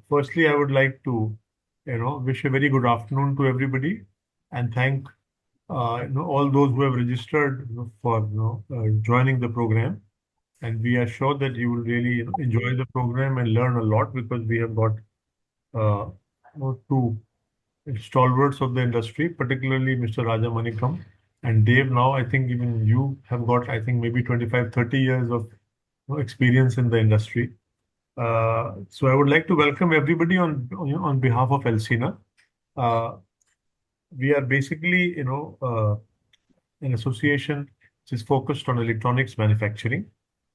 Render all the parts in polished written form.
Firstly, I would like to, wish a very good afternoon to everybody and thank, all those who have registered, for, joining the program. And we are sure that you will really, enjoy the program and learn a lot because we have got, uh, two stalwarts of the industry, particularly Mr. Raja Manickam and Dave. Now, I think even you have got, I think maybe 25, 30 years of, experience in the industry. So I would like to welcome everybody on behalf of Elsina. Uh, we are basically, an association which is focused on electronics manufacturing,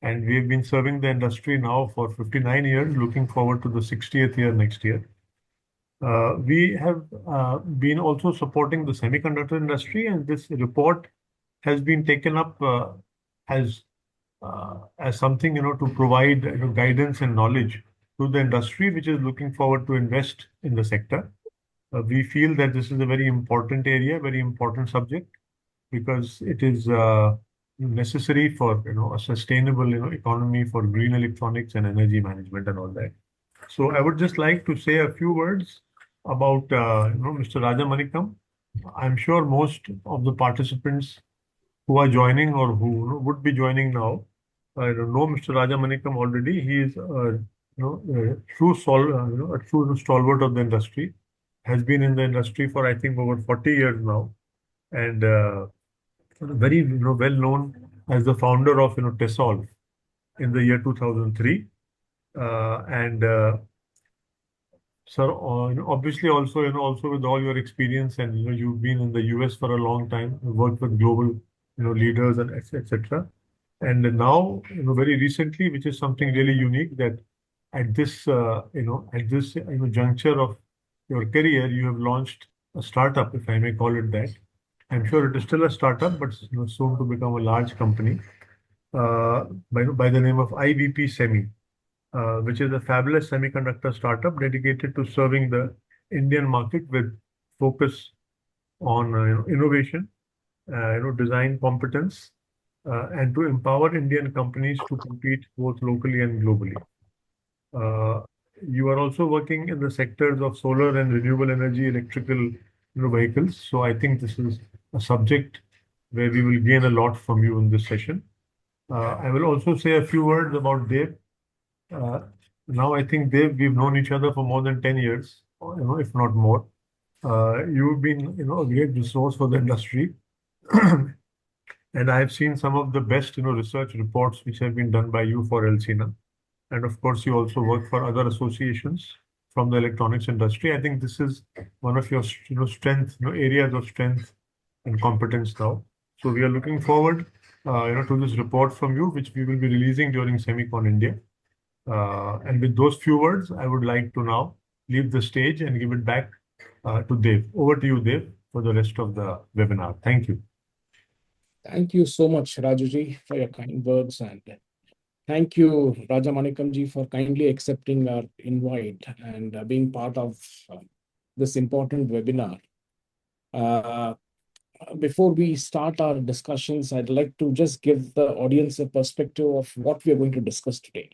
and we have been serving the industry now for 59 years, looking forward to the 60th year next year. We have been also supporting the semiconductor industry, and this report has been taken up as as something, to provide, guidance and knowledge to the industry, which is looking forward to invest in the sector. We feel that this is a very important area, very important subject, because it is necessary for, a sustainable, economy, for green electronics and energy management and all that. So I would just like to say a few words about, Mr. Raja Manikam. I'm sure most of the participants who are joining or who, would be joining now, I don't know Mr. Raja Manikam already. He is, a true a true stalwart of the industry. Has been in the industry for I think over 40 years now, and very, well known as the founder of, TESOL in the year 2003. And Sir, obviously also, also with all your experience and, you've been in the US for a long time, you worked with global, leaders and etc. And now, very recently, which is something really unique that at this, juncture of your career, you have launched a startup, if I may call it that. I'm sure it is still a startup, but, soon to become a large company, by the name of IVP Semi, which is a fabulous semiconductor startup dedicated to serving the Indian market with focus on, innovation, design competence, and to empower Indian companies to compete both locally and globally. Uh, you are also working in the sectors of solar and renewable energy, electrical, vehicles. So I think this is a subject where we will gain a lot from you in this session. I will also say a few words about Dev. Uh, Now I think Dev, we've known each other for more than 10 years, or, if not more. You've been, a great resource for the industry. And I have seen some of the best, research reports which have been done by you for Elsina. And of course, you also work for other associations from the electronics industry. I think this is one of your, strength, areas of strength and competence now. So we are looking forward, to this report from you, which we will be releasing during Semicon India. And with those few words, I would like to now leave the stage and give it back to Dev. Over to you, Dev, for the rest of the webinar. Thank you. Thank you so much, Rajuji, for your kind words, and thank you, Raja Manikamji, for kindly accepting our invite and being part of this important webinar. Before we start our discussions, I'd like to just give the audience a perspective of what we are going to discuss today.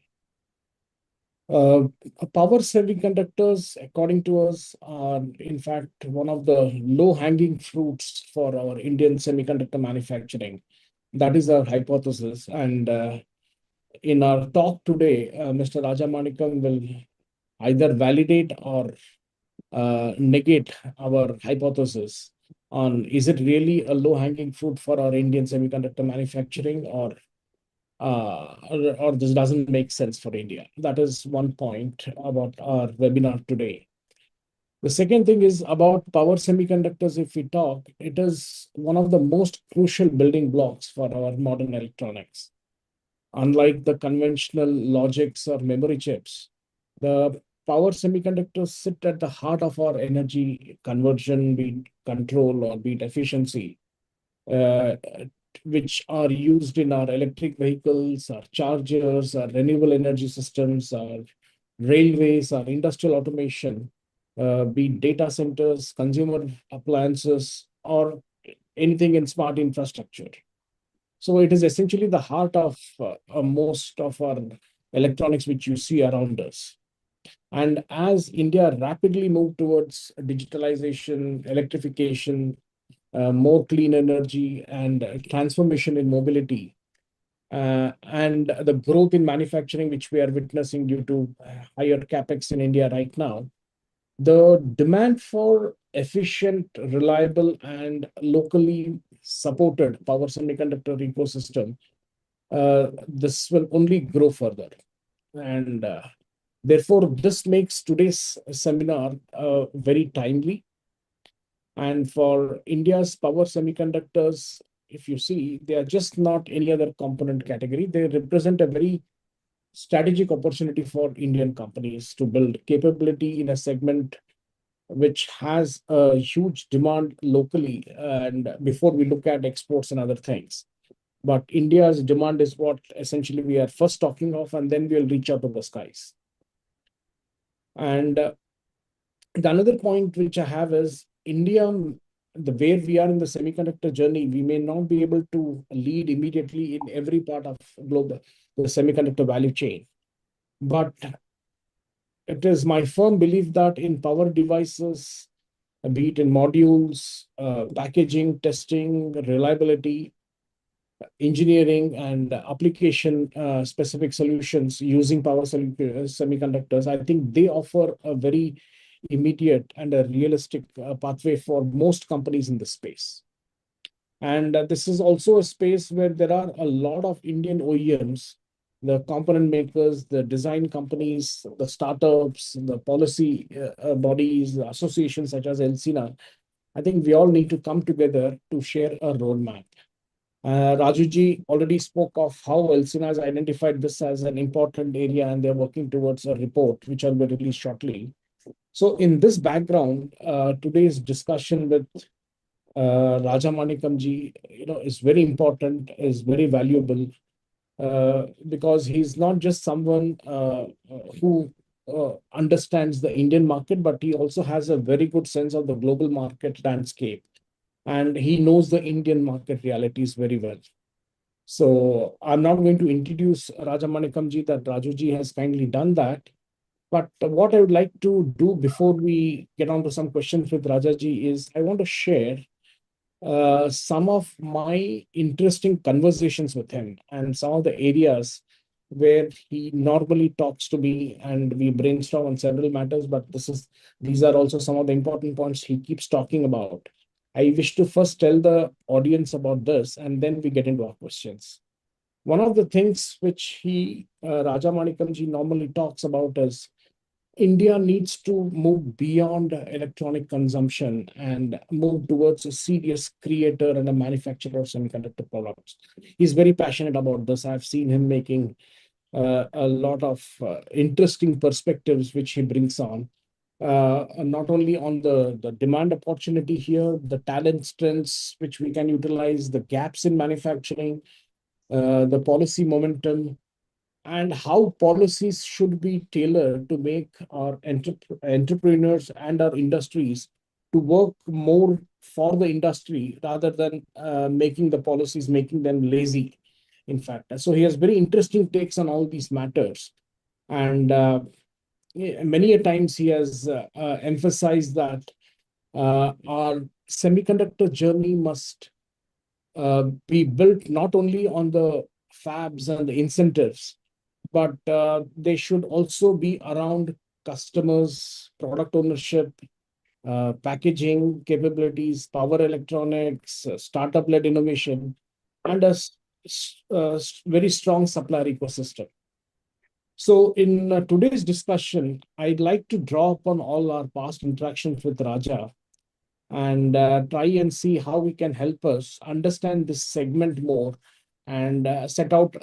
Power semiconductors, according to us, are in fact one of the low-hanging fruits for our Indian semiconductor manufacturing. That is our hypothesis. And in our talk today, Mr. Raja Manikam will either validate or negate our hypothesis on is it really a low-hanging fruit for our Indian semiconductor manufacturing, or this doesn't make sense for India. That is one point about our webinar today. The second thing is about power semiconductors. If we talk, it is one of the most crucial building blocks for our modern electronics. Unlike the conventional logics or memory chips, the power semiconductors sit at the heart of our energy conversion, be it control or be it efficiency, which are used in our electric vehicles, our chargers, our renewable energy systems, our railways, our industrial automation, be it data centers, consumer appliances, or anything in smart infrastructure. So it is essentially the heart of most of our electronics which you see around us. And as India rapidly moved towards digitalization, electrification, more clean energy, and transformation in mobility, and the growth in manufacturing, which we are witnessing due to higher capex in India right now, the demand for efficient, reliable, and locally supported power semiconductor ecosystem, this will only grow further. And therefore, this makes today's seminar very timely. And for India's power semiconductors, if you see, they are just not any other component category. They represent a very strategic opportunity for Indian companies to build capability in a segment which has a huge demand locally, and before we look at exports and other things. But India's demand is what essentially we are first talking of, and then we'll reach out to the skies. And the another point which I have is India, the way we are in the semiconductor journey, we may not be able to lead immediately in every part of global the semiconductor value chain. But it is my firm belief that in power devices, be it in modules, packaging, testing, reliability, engineering, and application specific solutions using power semiconductors, I think they offer a very immediate and a realistic pathway for most companies in the space. And this is also a space where there are a lot of Indian OEMs, the component makers, the design companies, the startups, the policy bodies, the associations such as LCNA. I think we all need to come together to share a roadmap. Rajuji already spoke of how LCNA has identified this as an important area, and they're working towards a report, which will be released shortly. So, in this background, today's discussion with Raja Manickam ji, is very important, is very valuable, because he's not just someone who understands the Indian market, but he also has a very good sense of the global market landscape, and he knows the Indian market realities very well. So I'm not going to introduce Raja Manickam ji, that Raju ji has kindly done that. But what I would like to do before we get on to some questions with Raja ji is I want to share some of my interesting conversations with him and some of the areas where he normally talks to me and we brainstorm on several matters. But these are also some of the important points he keeps talking about. I wish to first tell the audience about this, and then we get into our questions. One of the things which Raja Manickam ji normally talks about is India needs to move beyond electronic consumption and move towards a serious creator and a manufacturer of semiconductor products. He's very passionate about this. I've seen him making a lot of interesting perspectives which he brings on. Not only on the demand opportunity here, the talent strengths which we can utilize, the gaps in manufacturing, the policy momentum, and how policies should be tailored to make our entrepreneurs and our industries to work more for the industry rather than making the policies, making them lazy, in fact. So he has very interesting takes on all these matters. And many a times he has emphasized that our semiconductor journey must be built not only on the fabs and the incentives, but they should also be around customers, product ownership, packaging capabilities, power electronics, startup-led innovation, and very strong supplier ecosystem. So in today's discussion, I'd like to draw upon all our past interactions with Raja and try and see how we can help us understand this segment more and set out,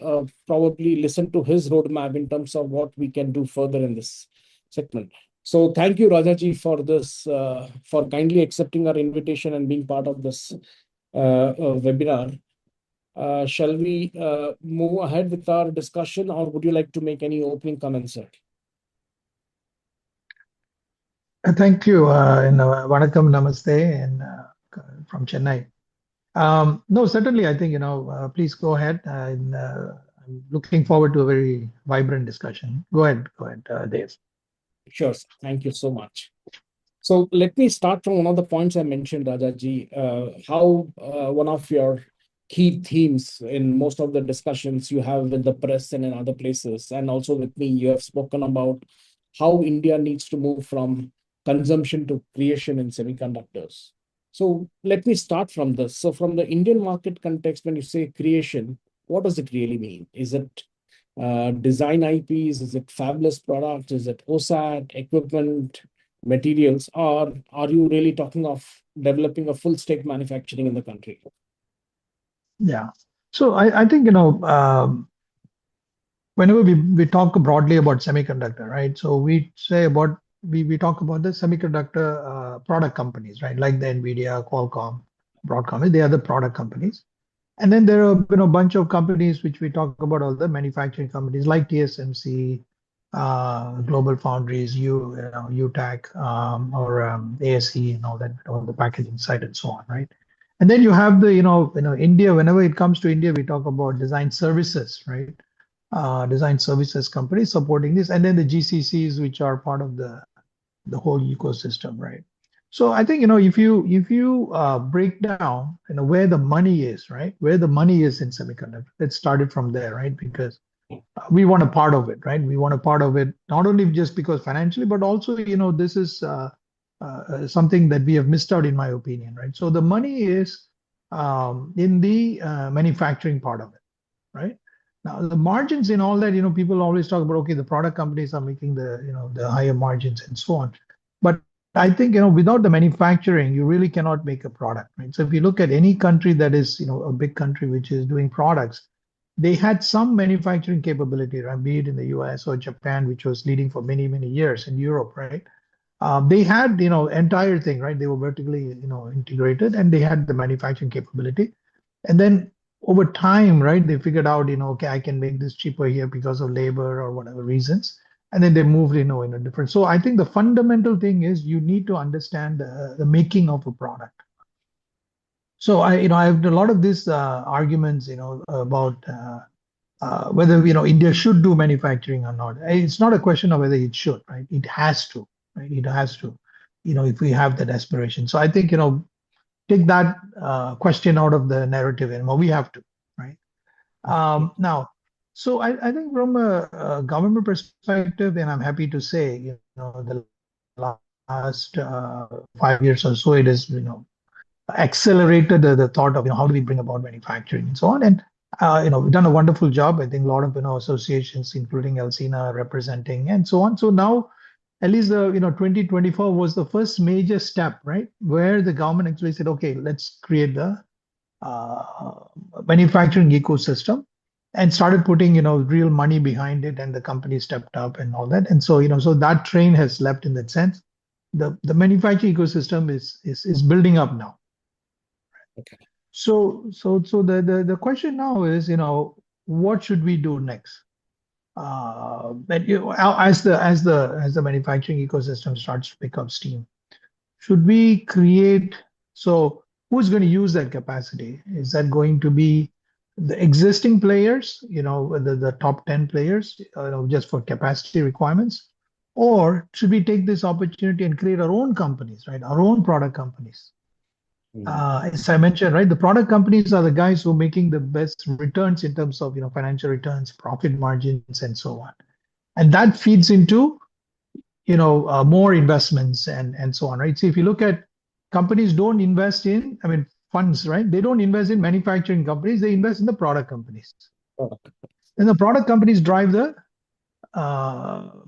probably listen to his roadmap in terms of what we can do further in this segment. So thank you, Rajaji, for this, for kindly accepting our invitation and being part of this webinar. Shall we move ahead with our discussion, or would you like to make any opening comments, sir? Thank you, and Vanakkam, Namaste, and from Chennai. No, certainly, I think, please go ahead. I'm looking forward to a very vibrant discussion. Go ahead, Dave. Sure, sir. Thank you so much. So let me start from one of the points I mentioned, Rajaji, how one of your key themes in most of the discussions you have with the press and in other places, and also with me, you have spoken about how India needs to move from consumption to creation in semiconductors. So let me start from this. So from the Indian market context, when you say creation, what does it really mean? Is it design IPs? Is it fabless products? Is it OSAT, equipment, materials? Or are you really talking of developing a full stack manufacturing in the country? Yeah. So I think, whenever we talk broadly about semiconductor, right? So we talk about the semiconductor product companies, right? Like the Nvidia, Qualcomm, Broadcom, they are the product companies. And then there are a bunch of companies which we talk about, all the manufacturing companies like TSMC, Global Foundries, UTAC, or ASE, and all that, all the packaging side and so on, right? And then you have the India. Whenever it comes to India, we talk about design services, right? Design services companies supporting this, and then the GCCs, which are part of the whole ecosystem, right? So I think if you break down where the money is, right? Where the money is in semiconductor. Let's start it from there, right? Because we want a part of it, right? We want a part of it not only just because financially, but also this is something that we have missed out, in my opinion, right? So the money is in the manufacturing part of it, right? Now the margins in all that, people always talk about, okay, the product companies are making the higher margins and so on. But I think, without the manufacturing, you really cannot make a product, right? So if you look at any country that is, a big country which is doing products, they had some manufacturing capability, right? Be it in the US or Japan, which was leading for many, many years, in Europe, right? They had, entire thing, right? They were vertically, integrated, and they had the manufacturing capability. And then over time, right, they figured out, okay, I can make this cheaper here because of labor or whatever reasons. And then they moved, in a different. So I think the fundamental thing is you need to understand the making of a product. So I have a lot of these arguments, about whether India should do manufacturing or not. It's not a question of whether it should, right? It has to, right? It has to, if we have that aspiration. So I think take that question out of the narrative, and we have to, right? Now, so I think from a government perspective, and I'm happy to say, the last 5 years or so, it is accelerated the thought of how do we bring about manufacturing and so on. And we've done a wonderful job. I think a lot of associations, including Alcina, representing and so on. So now, at least the 2024 was the first major step, right, where the government actually said, okay, let's create the manufacturing ecosystem, and started putting real money behind it, and the company stepped up and all that. And so so that train has left in that sense. The manufacturing ecosystem is building up now. Okay. So the question now is, what should we do next? But as the manufacturing ecosystem starts to pick up steam, should we create? So who's going to use that capacity? Is that going to be the existing players, the top 10 players, just for capacity requirements? Or should we take this opportunity and create our own companies, right? Our own product companies. As I mentioned, right, the product companies are the guys who are making the best returns in terms of financial returns, profit margins, and so on, and that feeds into more investments and so on, right? So if you look at companies, don't invest in, I mean, funds, right? They don't invest in manufacturing companies; they invest in the product companies, and the product companies drive the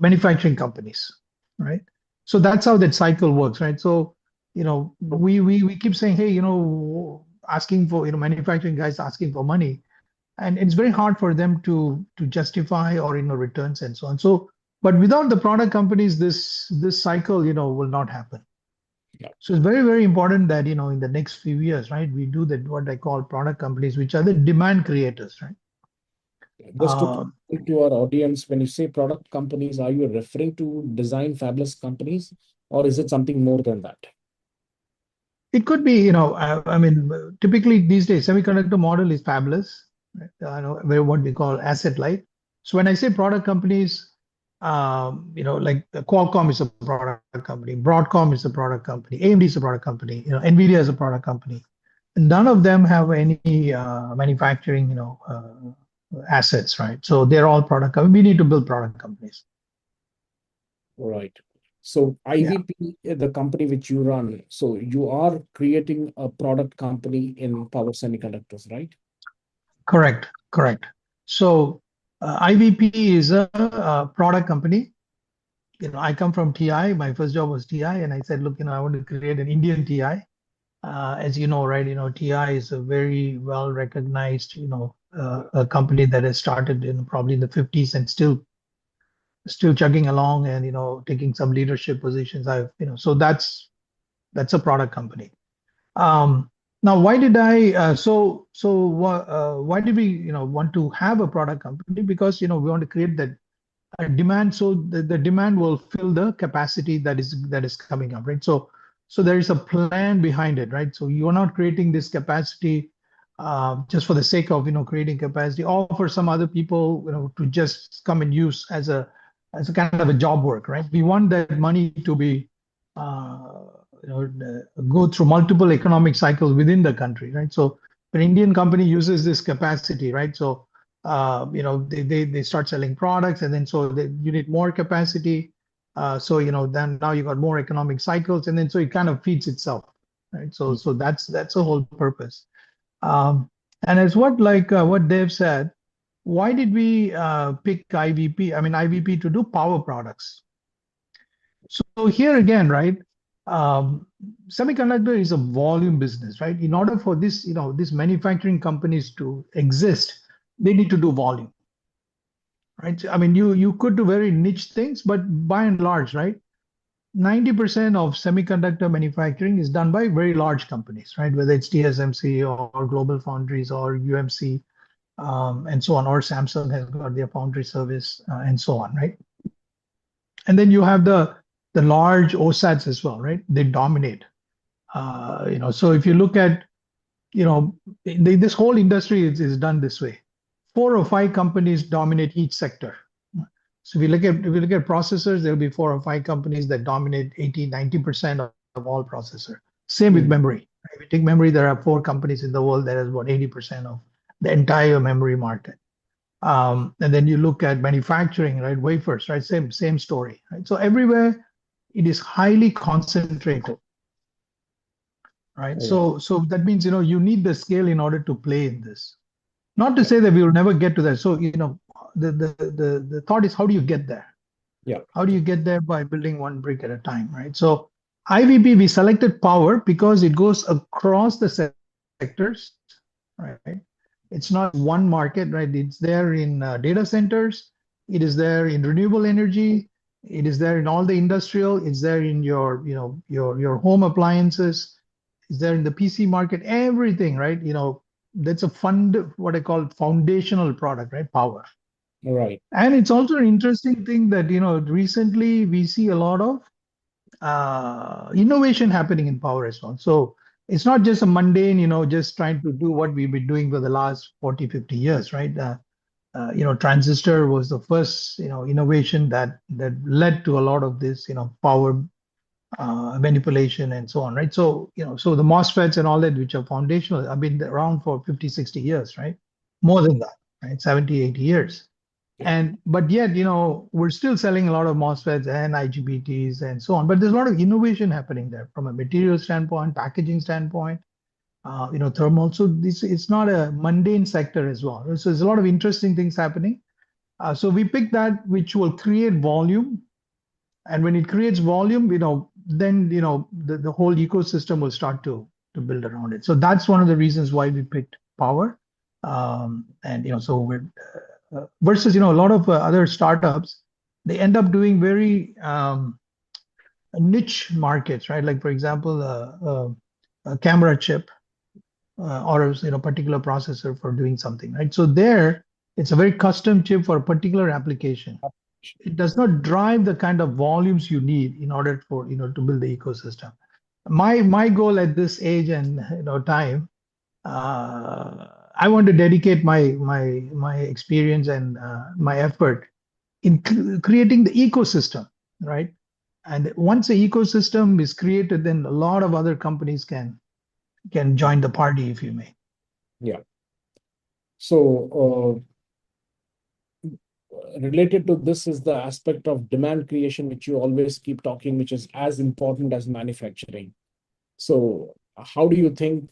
manufacturing companies, right? So that's how that cycle works, right? So we keep saying, hey, asking for manufacturing guys asking for money, and it's very hard for them to justify or returns and so on. So, but without the product companies, this cycle will not happen. Yeah. So it's very, very important that in the next few years, right, we do that, what I call product companies, which are the demand creators, right? Just to our audience, when you say product companies, are you referring to design fabless companies, or is it something more than that? It could be, I mean, typically these days, semiconductor model is fabless, right? What we call asset light. So when I say product companies, Like Qualcomm is a product company, Broadcom is a product company, AMD is a product company, Nvidia is a product company. None of them have any manufacturing, assets, right? So they're all product companies. We need to build product companies. Right. So Yeah, IVP, the company which you run, so you are creating a product company in Power Semiconductors, right? correct, correct. So IVP is a product company. I come from TI. My first job was TI, and I said, look, I want to create an Indian TI. As you know, right, TI is a very well recognized, a company that has started in probably in the 50s and still chugging along and taking some leadership positions. So that's a product company. Now, why did I why did we want to have a product company? Because we want to create that demand, so the demand will fill the capacity that is coming up, right? So there is a plan behind it, right? So you are not creating this capacity just for the sake of creating capacity, or for some other people to just come and use as a kind of a job work, right? We want that money to be go through multiple economic cycles within the country, right? So an Indian company uses this capacity, right? So they start selling products, and then you need more capacity. Then now you got more economic cycles, and then so it kind of feeds itself, right? So that's the whole purpose. Um, and as what Dave said, why did we pick IVP? I mean IVP to do power products. So here again, right? Um, Semiconductor is a volume business, right? In order for these manufacturing companies to exist, they need to do volume, right? I mean, you could do very niche things, but by and large, right? 90% of semiconductor manufacturing is done by very large companies, right? Whether it's TSMC or Global Foundries or UMC, and so on, or Samsung has got their foundry service, and so on, right? And then you have the large OSATs as well, right? They dominate. So if you look at, this whole industry is done this way. 4 or 5 companies dominate each sector. So if we look at processors, there'll be 4 or 5 companies that dominate 80-90% of all processor. Same with memory. If you take memory, there are 4 companies in the world that has about 80% of the entire memory market. And then you look at manufacturing, right? Wafers, right? Same story, right? So everywhere it is highly concentrated, right? All right. So that means you need the scale in order to play in this. Not to say that we will never get to that. So the thought is, how do you get there? Yeah. How do you get there? By building one brick at a time, right? So IVP, we selected power because it goes across the sectors, right? It's not one market, right? It's there in data centers. It is there in renewable energy. It is there in all the industrial. It's there in your home appliances. It's there in the PC market. Everything, right? That's what I call foundational product, right? Power. All right. And it's also an interesting thing that recently we see a lot of innovation happening in power as well. So it's not just a mundane, just trying to do what we've been doing for the last 40, 50 years, right? Transistor was the first, innovation that led to a lot of this, power manipulation and so on, right? So, so the MOSFETs and all that, which are foundational, have been around for 50, 60 years, right? More than that, right? 70, 80 years. But yet, we're still selling a lot of MOSFETs and IGBTs and so on. But there's a lot of innovation happening there from a material standpoint, packaging standpoint, thermal. So it's not a mundane sector as well. So there's a lot of interesting things happening. So we picked that which will create volume. And when it creates volume, then the whole ecosystem will start to build around it. So that's one of the reasons why we picked power. And so we're versus a lot of other startups, they end up doing very niche markets, right? Like for example, a camera chip, or a particular processor for doing something, right? So there, it's a very custom chip for a particular application. It does not drive the kind of volumes you need in order for to build the ecosystem. My goal at this age and time, I want to dedicate my experience and my effort in creating the ecosystem, right? And once the ecosystem is created, then a lot of other companies can join the party, if you may. Yeah. So related to this is the aspect of demand creation, which you always keep talking, which is as important as manufacturing. So how do you think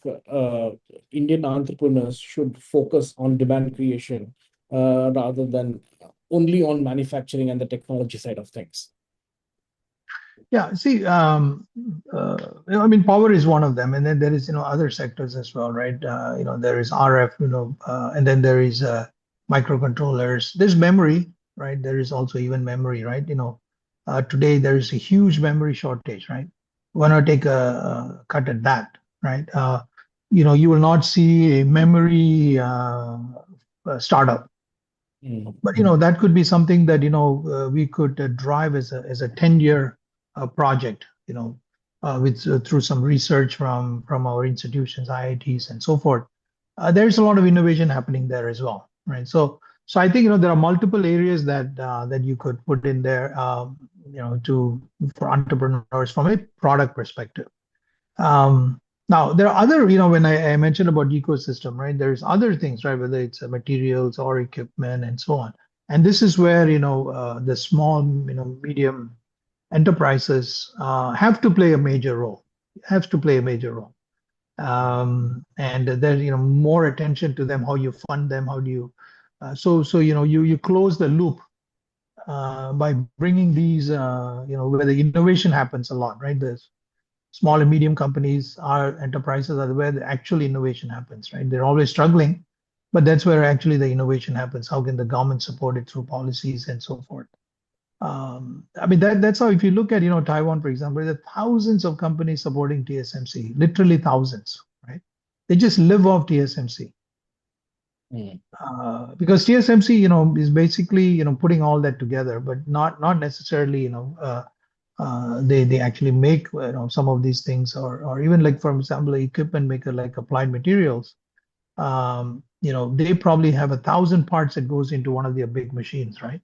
Indian entrepreneurs should focus on demand creation rather than only on manufacturing and the technology side of things? Yeah, see, I mean, power is one of them, and then there is, other sectors as well, right? There is RF, and then there is microcontrollers. There's memory, right? There is also even memory, right? Today there is a huge memory shortage, right? Why not take a cut at that, right? You will not see a memory startup, but that could be something that we could drive as a 10-year project, with through some research from our institutions, IITs, and so forth. There's a lot of innovation happening there as well, right? So I think there are multiple areas that you could put in there, to for entrepreneurs from a product perspective. Now there are other, when I mentioned about ecosystem, right? There's other things, right? Whether it's materials or equipment and so on. And this is where, the small, medium enterprises have to play a major role, have to play a major role. And there's, more attention to them, how you fund them, how do you, so you close the loop by bringing these, where the innovation happens a lot, right? There's small and medium companies, our enterprises are where the actual innovation happens, right? They're always struggling, but that's where actually the innovation happens. How can the government support it through policies and so forth? I mean, that's how, if you look at, Taiwan, for example, there are thousands of companies supporting TSMC, literally thousands, right? They just live off TSMC. Because TSMC, is basically, putting all that together, but not necessarily, they actually make some of these things, or even like, for example, equipment maker like Applied Materials. They probably have 1,000 parts that goes into one of their big machines, right?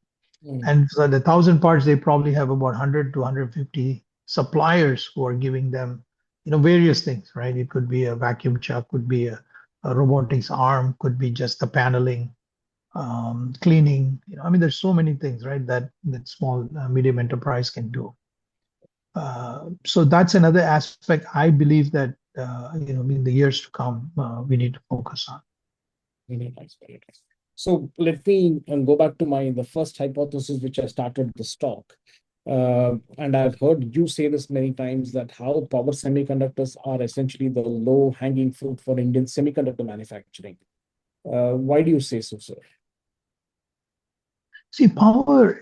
And so the 1,000 parts, they probably have about 100 to 150 suppliers who are giving them, various things, right? It could be a vacuum chuck, could be a robotics arm, could be just the paneling, cleaning. I mean, there's so many things, right? That small, medium enterprise can do. So that's another aspect I believe that in the years to come we need to focus on. Very nice, very nice. So let me go back to the first hypothesis which I started this talk. And I've heard you say this many times, that how power semiconductors are essentially the low-hanging fruit for Indian semiconductor manufacturing. Why do you say so, sir? See, power.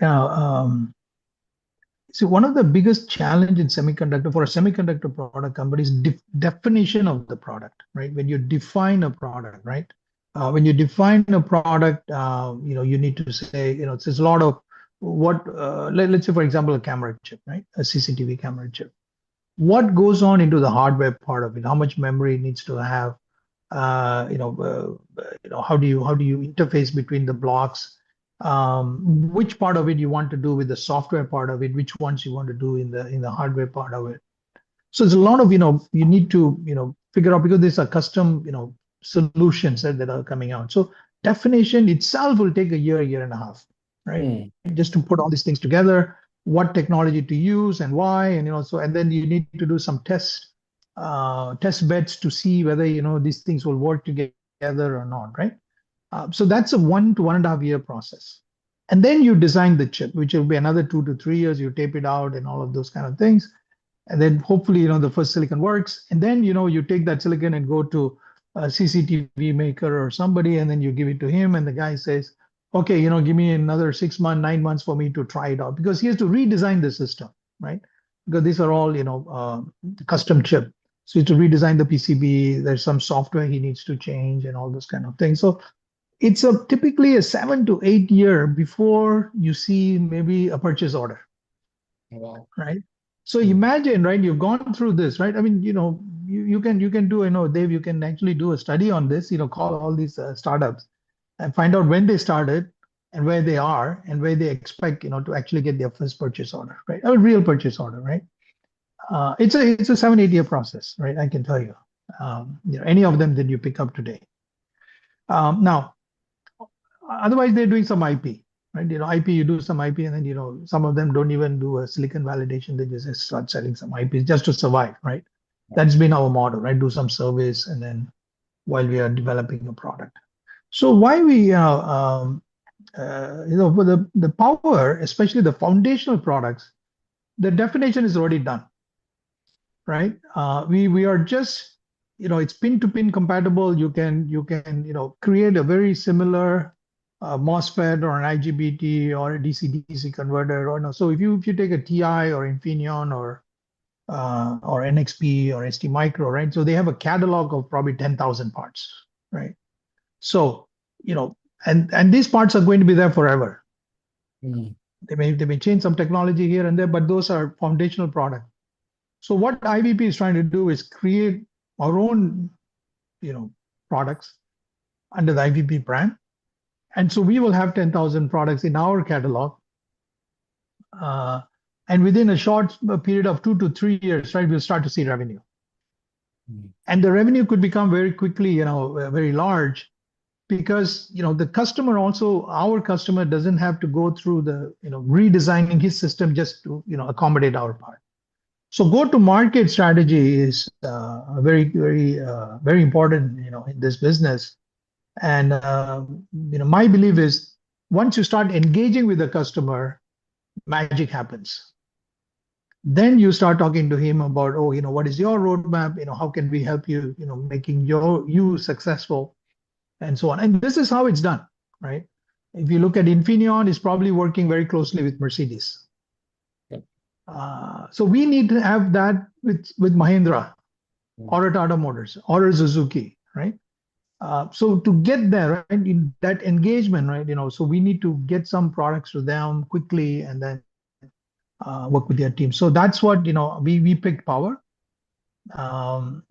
See, one of the biggest challenge in semiconductor for a semiconductor product company is definition of the product, right? When you define a product, right? When you define a product, you need to say, there's a lot of what, let's say, for example, a camera chip, right? A CCTV camera chip. What goes on into the hardware part of it? How much memory it needs to have? How do you interface between the blocks? Which part of it you want to do with the software part of it? Which ones you want to do in the hardware part of it? So there's a lot of you need to figure out, because there's a custom solutions that are coming out. So definition itself will take a year and a half, right? Just to put all these things together, what technology to use and why, and then you need to do some test beds to see whether these things will work together or not, right? So that's a 1 to 1.5 year process. And then you design the chip, which will be another 2 to 3 years. You tape it out and all of those kind of things. And then hopefully, the first silicon works. And then, you take that silicon and go to a CCTV maker or somebody, and then you give it to him. And the guy says, okay, give me another 6 months, 9 months for me to try it out, because he has to redesign the system, right? Because these are all, custom chip. So to redesign the PCB, there's some software he needs to change and all those kind of things. So it's typically a 7 to 8 year before you see maybe a purchase order. Wow. Right? So imagine, right? You've gone through this, right? I mean, you can do, Dave, you can actually do a study on this. Call all these startups and find out when they started, and where they are and where they expect, to actually get their first purchase order, right? A real purchase order, right? It's a 7, 8 year process, right? I can tell you. Any of them that you pick up today. Now, otherwise they're doing some IP, right? IP, you do some IP, and then some of them don't even do a silicon validation. They just start selling some IP just to survive, right? That's been our model, right? Do some service, and then while we are developing a product. So why we, for the power, especially the foundational products, the definition is already done, right? We are just, it's pin to pin compatible. You can create a very similar MOSFET or an IGBT or a DC-DC converter, or no. So if you take a TI or Infineon or NXP or ST Micro, right? So they have a catalog of probably 10,000 parts, right? So and these parts are going to be there forever. Mm. They may change some technology here and there, but those are foundational products. So what IVP is trying to do is create our own, products under the IVP brand. And so we will have 10,000 products in our catalog. And within a short period of 2 to 3 years, right, we'll start to see revenue. Mm. And the revenue could become very quickly, very large, because the customer also, our customer doesn't have to go through the redesigning his system just to accommodate our part. So go-to-market strategy is very, very, very important, in this business. And my belief is once you start engaging with the customer, magic happens. Then you start talking to him about, what is your roadmap? How can we help you? Making you successful, and so on. And this is how it's done, right? If you look at Infineon, it's probably working very closely with Mercedes. So we need to have that with Mahindra, or Tata Motors, or Suzuki, right? So to get there, right, in that engagement, right, so we need to get some products to them quickly, and then work with their team. So that's what we picked Power.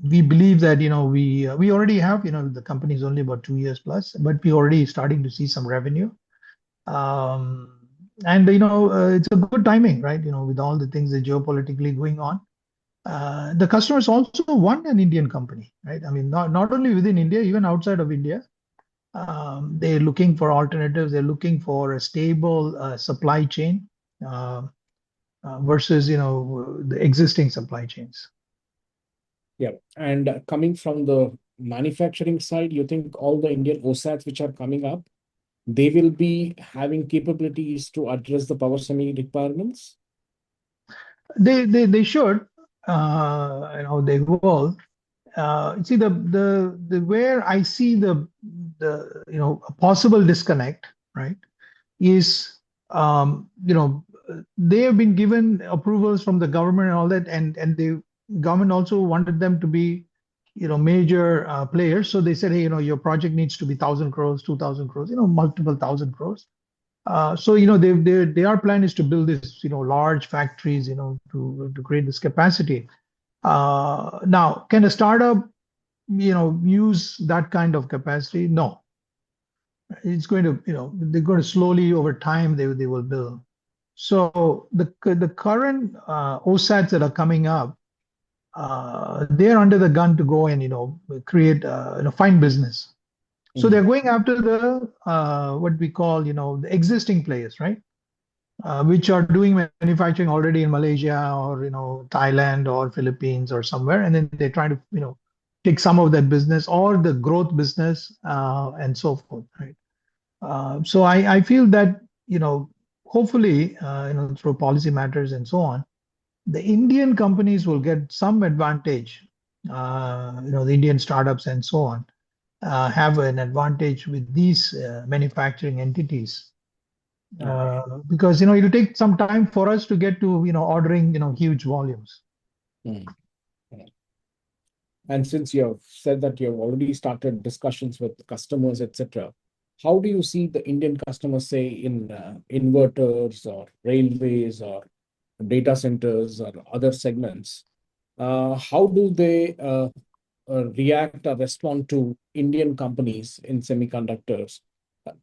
We believe that we already have the company is only about 2 years plus, but we already starting to see some revenue. And it's a good timing, right? With all the things that geopolitically going on. The customers also want an Indian company, right? I mean, not only within India, even outside of India. They're looking for alternatives. They're looking for a stable supply chain versus the existing supply chains. Yeah. And coming from the manufacturing side, you think all the Indian OSATs which are coming up, they will be having capabilities to address the power semi requirements? They should, they will. See the where I see the a possible disconnect, right, is they have been given approvals from the government and all that, and the government also wanted them to be major players. So they said, hey, your project needs to be 1,000 crores, 2,000 crores, multiple thousand crores. So their plan is to build this large factories to create this capacity. Now, can a startup use that kind of capacity? No. It's going to they're going to slowly over time they will build. So the current OSATs that are coming up, they're under the gun to go and create find business. So they're going after the what we call the existing players, right? Which are doing manufacturing already in Malaysia or Thailand or Philippines or somewhere, and then they're trying to take some of that business or the growth business and so forth, right? So I feel that hopefully through policy matters and so on, the Indian companies will get some advantage. The Indian startups and so on have an advantage with these manufacturing entities. Because it'll take some time for us to get to ordering huge volumes. And since you have said that you have already started discussions with customers, etc., how do you see the Indian customers, say, in inverters or railways or data centers or other segments? How do they react or respond to Indian companies in semiconductors?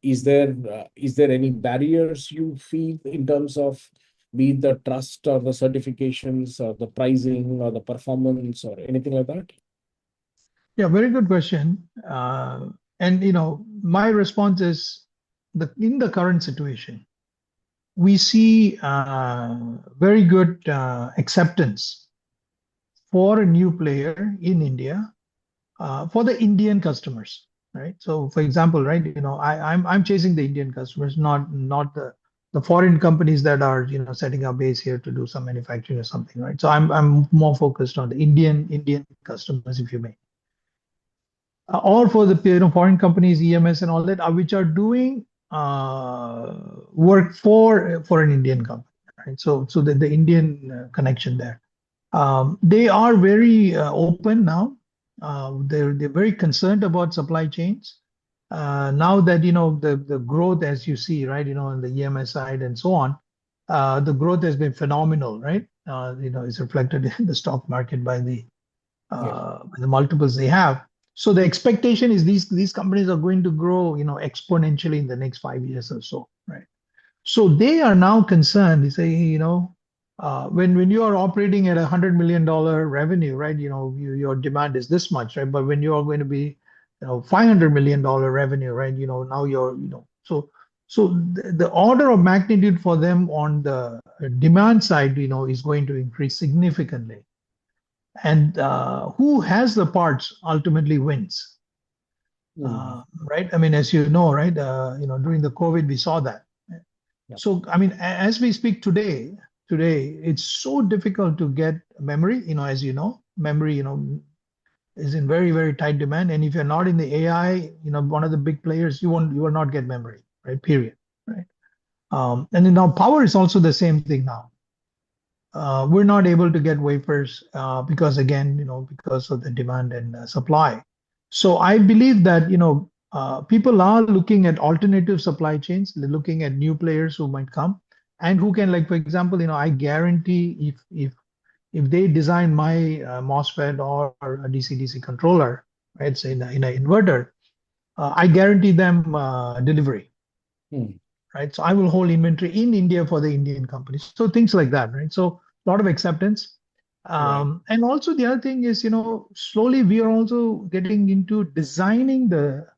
Is there any barriers you feel in terms of be it the trust or the certifications or the pricing or the performance or anything like that? Yeah, very good question. And my response is in the current situation, we see very good acceptance for a new player in India for the Indian customers, right? So, for example, right, I'm chasing the Indian customers, not the foreign companies that are setting up base here to do some manufacturing or something, right? So I'm more focused on the Indian customers, if you may, or for the foreign companies, EMS and all that, which are doing work for an Indian company, right? So the Indian connection there. They are very open now. They're very concerned about supply chains. Now that the growth, as you see, right, on the EMS side and so on, the growth has been phenomenal, right? It's reflected in the stock market Yeah. by the multiples they have. So the expectation is these companies are going to grow, exponentially in the next 5 years or so, right? So they are now concerned. They say, when you are operating at $100 million revenue, right? Your demand is this much, right? But when you are going to be, $500 million revenue, right? Now you're, so the order of magnitude for them on the demand side, is going to increase significantly. And who has the parts ultimately wins, right? I mean, as you know, right? During the COVID, we saw that. Yeah. So, I mean, as we speak today, it's so difficult to get memory. As you know, memory, is in very, very tight demand. And if you're not in the AI, one of the big players, you will not get memory, right? Period, right? And then now power is also the same thing now. We're not able to get wafers because again, because of the demand and supply. So I believe that people are looking at alternative supply chains. They're looking at new players who might come and who can, like for example, I guarantee if they design my MOSFET or a DC-DC controller, right? Say in an inverter, I guarantee them delivery. Right? So I will hold inventory in India for the Indian companies. So things like that, right? So a lot of acceptance. Right. And also the other thing is, slowly we are also getting into designing the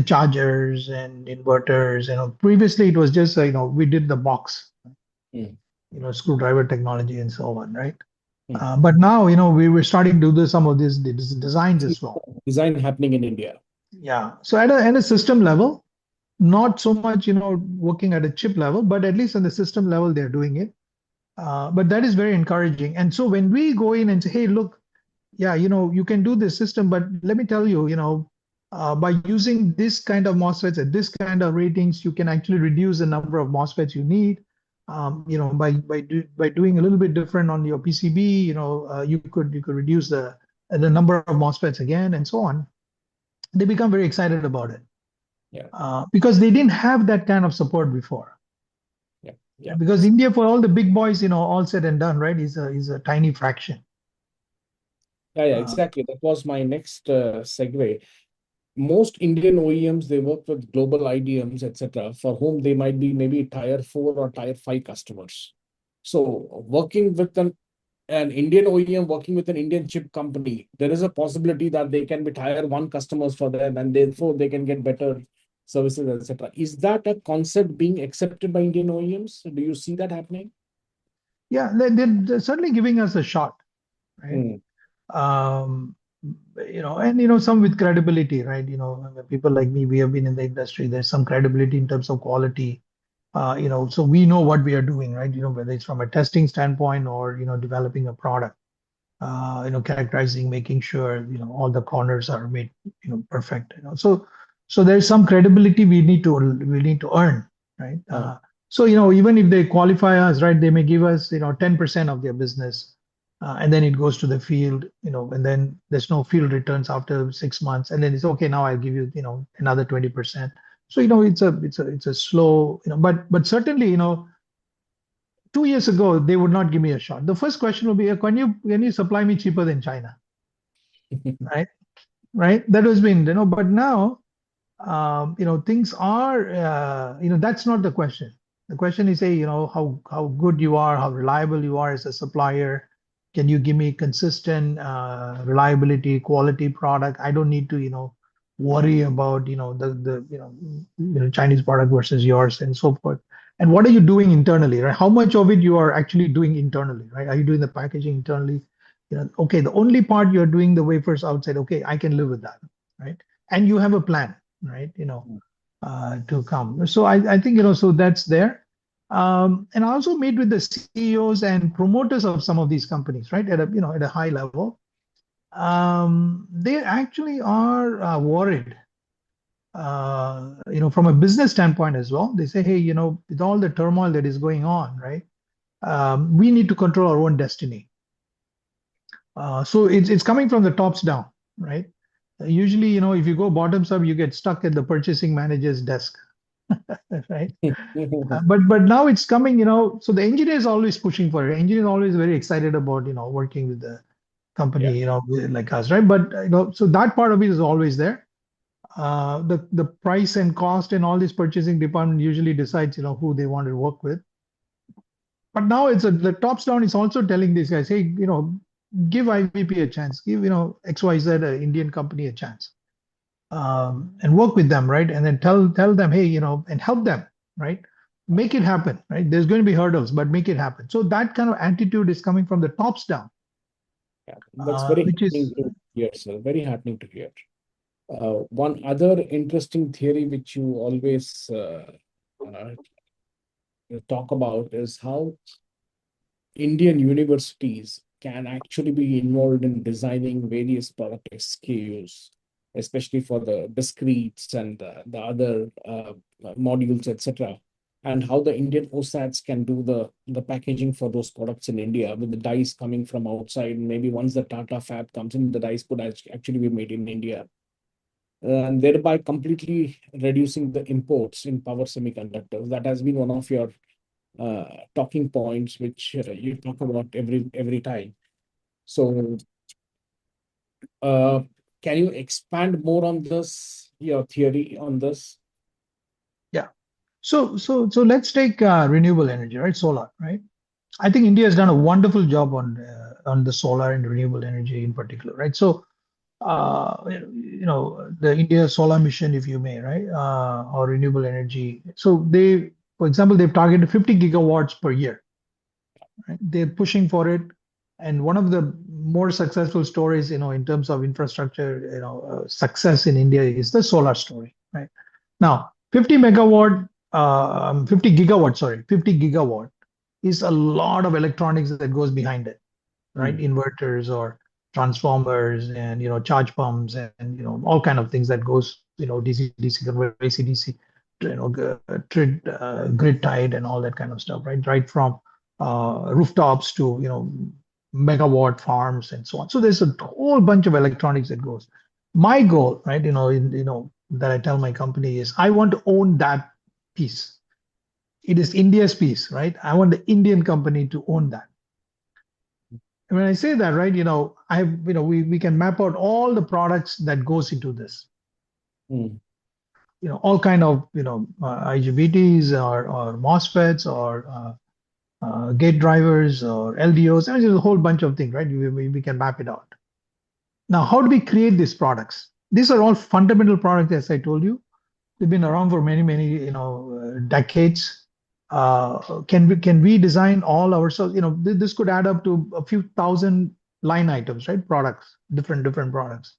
chargers and inverters. Previously it was just, we did the box, Mm. screwdriver technology and so on, right? Mm. But now, we were starting to do some of these designs See as well. design happening in India. Yeah. So at a system level, not so much, working at a chip level, but at least on the system level, they're doing it. But that is very encouraging. And so when we go in and say, hey, look, yeah, you can do this system, but let me tell you, by using this kind of MOSFETs at this kind of ratings, you can actually reduce the number of MOSFETs you need. By doing a little bit different on your PCB, you could reduce the number of MOSFETs again, and so on. They become very excited about it. Yeah. Because they didn't have that kind of support before. Yeah. Yeah. Because India, for all the big boys, all said and done, right, is a tiny fraction. Yeah, exactly. That was my next segue. Most Indian OEMs, they work with global IDMs, etc., for whom they might be maybe tier 4 or tier 5 customers. So working with an Indian OEM working with an Indian chip company, there is a possibility that they can be tier 1 customers for them, and therefore they can get better services, etc. Is that a concept being accepted by Indian OEMs? Do you see that happening? Yeah, they're certainly giving us a shot, right? Mm. And some with credibility, right? People like me, we have been in the industry. There's some credibility in terms of quality. So we know what we are doing, right? Whether it's from a testing standpoint or developing a product. Characterizing, making sure all the corners are made perfect. So there's some credibility we need to earn, right? So even if they qualify us, right, they may give us 10% of their business, and then it goes to the field, and then there's no field returns after 6 months, and then it's okay. Now I'll give you another 20%. So it's a slow, but certainly 2 years ago, they would not give me a shot. The first question would be, can you supply me cheaper than China? Right? Right? That was been, but now things are, that's not the question. The question is, hey, how good you are, how reliable you are as a supplier. Can you give me consistent reliability, quality product? I don't need to, worry about, the Chinese product versus yours and so forth. And what are you doing internally, right? How much of it you are actually doing internally, right? Are you doing the packaging internally? Okay, the only part you're doing the wafers outside, okay, I can live with that, right? And you have a plan, right? To come. So I think, so that's there. And I also meet with the CEOs and promoters of some of these companies, right? At a high level. They actually are worried, from a business standpoint as well. They say, hey, with all the turmoil that is going on, right? We need to control our own destiny. So it's coming from the tops down, right? Usually, if you go bottoms up, you get stuck at the purchasing manager's desk, right? But now it's coming, so the engineer is always pushing for it. Engineer is always very excited about, working with the company, Yeah. like us, right? But, so that part of it is always there. The price and cost and all this purchasing department usually decides, who they want to work with. But now the tops down is also telling these guys, hey, give IVP a chance, give, XYZ, Indian company, a chance, and work with them, right? And then tell them, hey, and help them, right? Make it happen, right? There's going to be hurdles, but make it happen. So that kind of attitude is coming from the tops down, Yeah, that's very which heartening is, to hear, sir. Very heartening to hear. One other interesting theory which you always uh, talk about is how Indian universities can actually be involved in designing various product SKUs, especially for the discretes and the other modules, etc. And how the Indian OSATs can do the packaging for those products in India with the dies coming from outside. Maybe once the Tata fab comes in, the dies could actually be made in India, and thereby completely reducing the imports in power semiconductors. That has been one of your talking points, which you talk about every time. So, uh, can you expand more on this, your theory on this? yeah. So let's take renewable energy, right? Solar, right? I think India has done a wonderful job on the solar and renewable energy in particular, right? So the India Solar Mission, if you may, right, or renewable energy. So for example, they've targeted 50 gigawatts per year. Right? They're pushing for it, and one of the more successful stories, in terms of infrastructure, success in India is the solar story, right? Now, 50 gigawatt, sorry, 50 gigawatt is a lot of electronics that goes behind it, right? Mm. Inverters or transformers and charge pumps and all kind of things that goes DC DC converter AC DC, grid tied and all that kind of stuff, right from rooftops to megawatt farms and so on. So there's a whole bunch of electronics that goes. My goal, right, that I tell my company is I want to own that piece. It is India's piece, right? I want the Indian company to own that. And when I say that, right, we can map out all the products that goes into this. Mm. All kind of IGBTs or MOSFETs or gate drivers or LDOs. I mean, there's a whole bunch of things, right? We can map it out. Now, how do we create these products? These are all fundamental products, as I told you. They've been around for many decades. Can we design all ourselves? This could add up to a few thousand line items, right? Products, different products.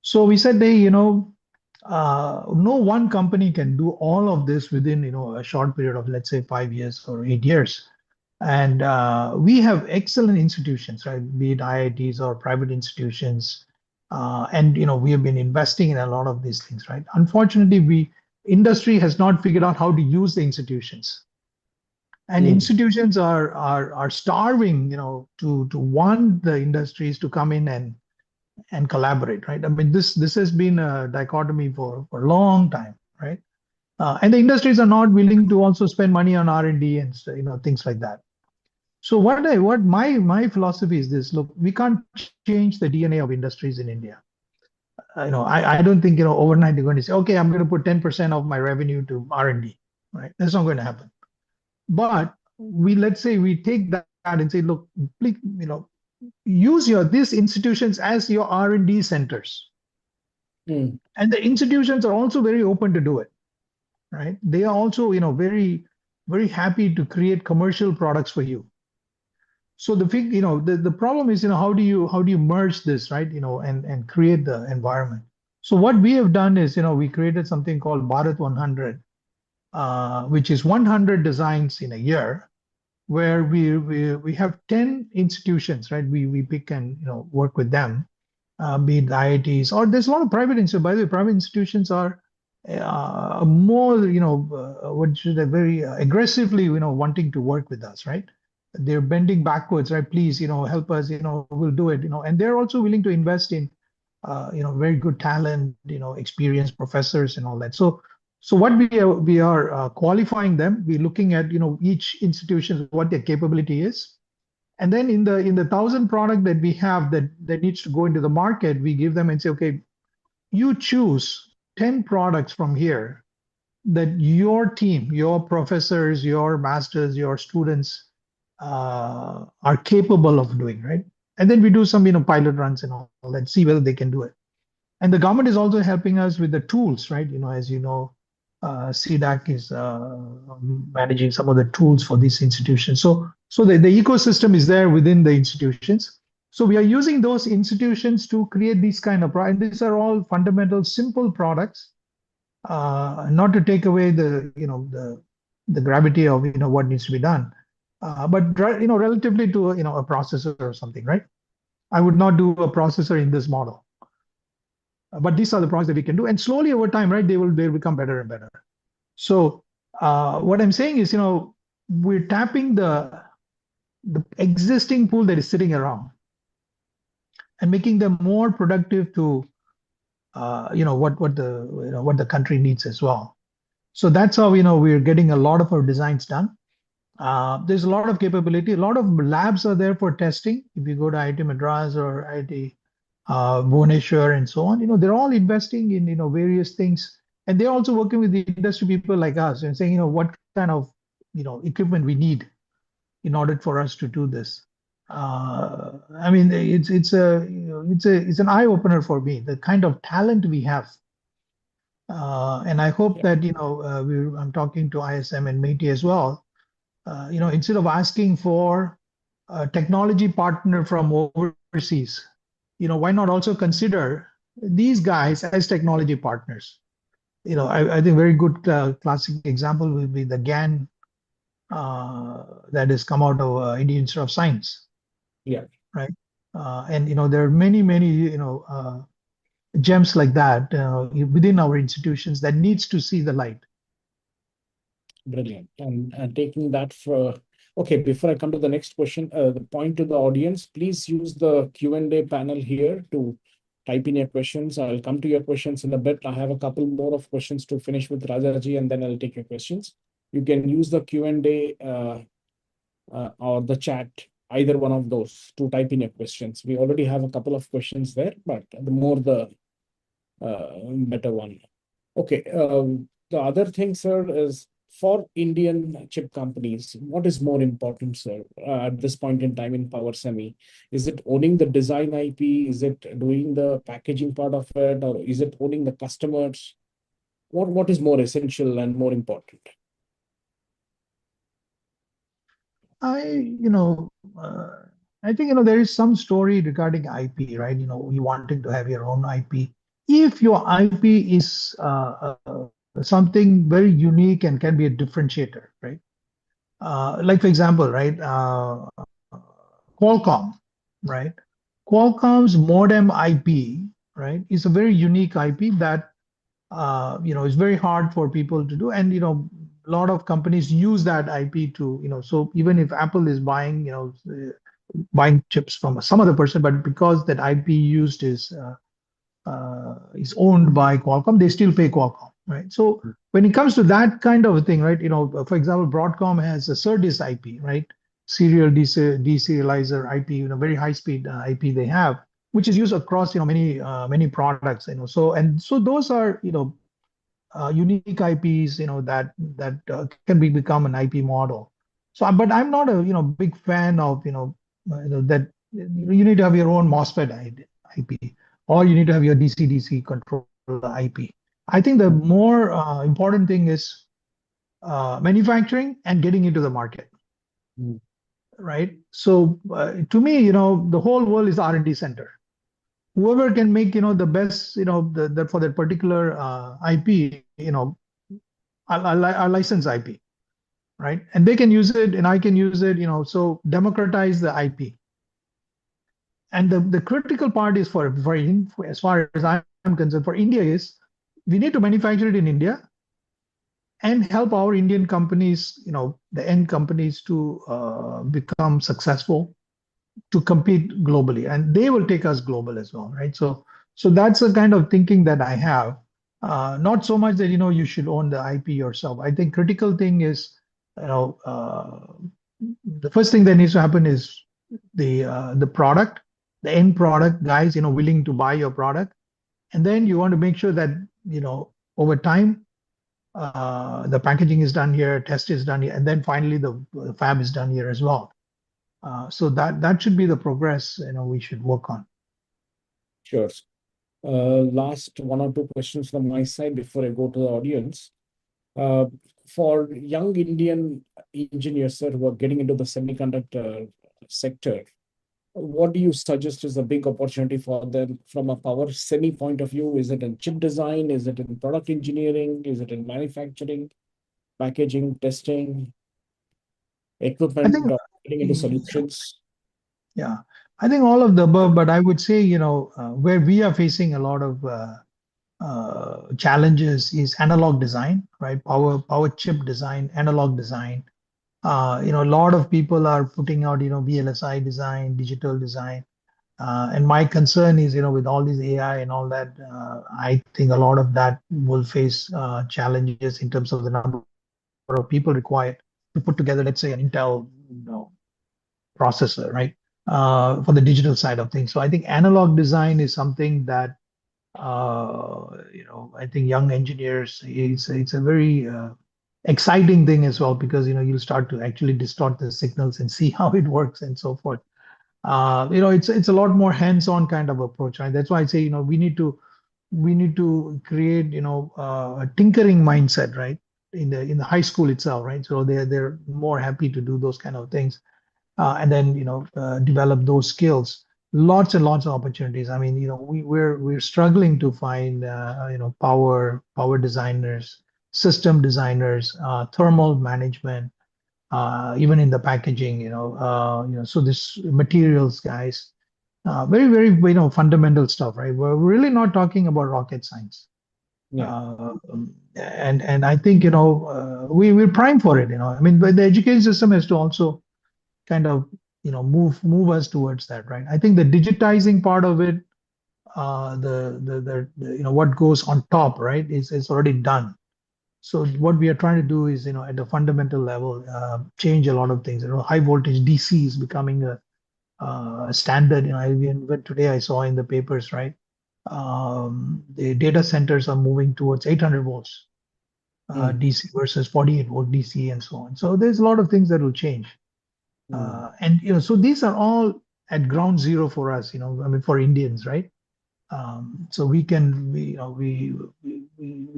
So we said, hey, no one company can do all of this within a short period of, let's say, 5 years or 8 years. And we have excellent institutions, right? Be it IITs or private institutions. And we have been investing in a lot of these things, right? Unfortunately, industry has not figured out how to use the institutions. And Mm. institutions are starving, to want the industries to come in and collaborate, right? I mean, this has been a dichotomy for a long time, right? And the industries are not willing to also spend money on R&D and things like that. So what my philosophy is this: look, we can't change the DNA of industries in India. I don't think, overnight you're going to say, okay, I'm going to put 10% of my revenue to R&D, right? That's not going to happen. But let's say we take that and say, look, please, use these institutions as your R&D centers. Mm. And the institutions are also very open to do it, right? They are also, very, very happy to create commercial products for you. So the problem is, how do you merge this, right? And create the environment. So what we have done is, we created something called Bharat 100, which is 100 designs in a year, where we have 10 institutions, right? We pick and work with them, be it the IITs, or there's a lot of private institutions. By the way, private institutions are more, what should I very aggressively, wanting to work with us, right? They're bending backwards, right? Please, help us, we'll do it, and they're also willing to invest in, very good talent, experienced professors and all that. So what we are qualifying them. We're looking at, each institution, what their capability is. And then in the 1,000 product that we have that needs to go into the market, we give them and say, okay, you choose 10 products from here that your team, your professors, your masters, your students are capable of doing, right? And then we do some, pilot runs and all that, see whether they can do it. And the government is also helping us with the tools, right? As you know, CDAC is managing some of the tools for these institutions. So the ecosystem is there within the institutions. So we are using those institutions to create these kind of products. These are all fundamental, simple products, not to take away the gravity of what needs to be done, but relatively to a processor or something, right? I would not do a processor in this model. But these are the products that we can do, and slowly over time, right, they'll become better and better. So what I'm saying is, we're tapping the existing pool that is sitting around and making them more productive to what the country needs as well. So that's how we're getting a lot of our designs done. There's a lot of capability. A lot of labs are there for testing. If you go to IIT Madras or IIT Bhubaneswar and so on, they're all investing in various things, and they're also working with the industry people like us and saying what kind of equipment we need in order for us to do this. I mean, it's an eye opener for me, the kind of talent we have. And I hope that I'm talking to ISM and MIT as well. Instead of asking for a technology partner from overseas, why not also consider these guys as technology partners? I think very good classic example will be the GAN that has come out of Indian Institute of Science. Yeah. Right. And there are many gems like that within our institutions that needs to see the light. Brilliant. And taking that for, okay, before I come to the next question, the point to the audience, please use the Q&A panel here to type in your questions. I'll come to your questions in a bit. I have a couple more of questions to finish with Rajaji, and then I'll take your questions. You can use the Q&A or the chat, either one of those, to type in your questions. We already have a couple of questions there, but the more the better one. Okay. The other thing, sir, is for Indian chip companies, what is more important, sir, at this point in time in Power Semi? Is it owning the design IP? Is it doing the packaging part of it? Or is it owning the customers? What is more essential and more important? I think there is some story regarding IP, right? You wanting to have your own IP. If your IP is something very unique and can be a differentiator, right? Like for example, right? Qualcomm, right? Qualcomm's modem IP, right, is a very unique IP that is very hard for people to do, and a lot of companies use that IP to so even if Apple is buying chips from some other person, but because that IP used is owned by Qualcomm, they still pay Qualcomm, right? So when it comes to that kind of a thing, right, for example, Broadcom has a SerDes IP, right? Serial deserializer IP, very high speed IP they have. which is used across many products. So those are unique IPs that can become an IP model. So, but I'm not a big fan of that you need to have your own MOSFET IP, or you need to have your DC-DC controller IP. I think the more important thing is manufacturing and getting into the market, Mm. right? So to me, the whole world is R&D center. Whoever can make the best for that particular IP, I license IP, right? And they can use it, and I can use it, so democratize the IP. And the critical part is as far as I'm concerned, for India is we need to manufacture it in India and help our Indian companies, the end companies to become successful, to compete globally, and they will take us global as well, right? So that's the kind of thinking that I have. Not so much that you should own the IP yourself. I think critical thing is you know the first thing that needs to happen is the product, the end product, guys, willing to buy your product, and then you want to make sure that over time the packaging is done here, test is done here, and then finally the fab is done here as well. So that should be the progress we should work on. Sure. Last one or two questions from my side before I go to the audience. For young Indian engineers, sir, who are getting into the semiconductor sector, what do you suggest is a big opportunity for them from a power semi point of view? Is it in chip design? Is it in product engineering? Is it in manufacturing, packaging, testing, I think, equipment, or getting into solutions? yeah, I think all of the above, but I would say, where we are facing a lot of challenges is analog design, right? Power chip design, analog design. A lot of people are putting out, VLSI design, digital design. And my concern is, with all this AI and all that, I think a lot of that will face challenges in terms of the number of people required to put together, let's say, an Intel, processor, right? For the digital side of things. So I think analog design is something that I think young engineers, it's a very exciting thing as well, because you'll start to actually distort the signals and see how it works and so forth. It's a lot more hands-on kind of approach, right? That's why I say we need to create a tinkering mindset, right? In the high school itself, right? So they're more happy to do those kind of things, and then develop those skills. Lots and lots of opportunities. I mean, we're struggling to find power designers, system designers, thermal management, even in the packaging. So this materials guys, very very fundamental stuff, right? We're really not talking about rocket science. Yeah. And I think we're primed for it. I mean, but the education system has to also kind of move us towards that, right? I think the digitizing part of it, what goes on top, right, is already done. So what we are trying to do is at the fundamental level, change a lot of things. High voltage DC is becoming a standard. Even today I saw in the papers, right, the data centers are moving towards 800 volts DC versus 48 volt DC and so on. So there's a lot of things that will change. And so these are all at ground zero for us, I mean, for Indians, right? So we can, we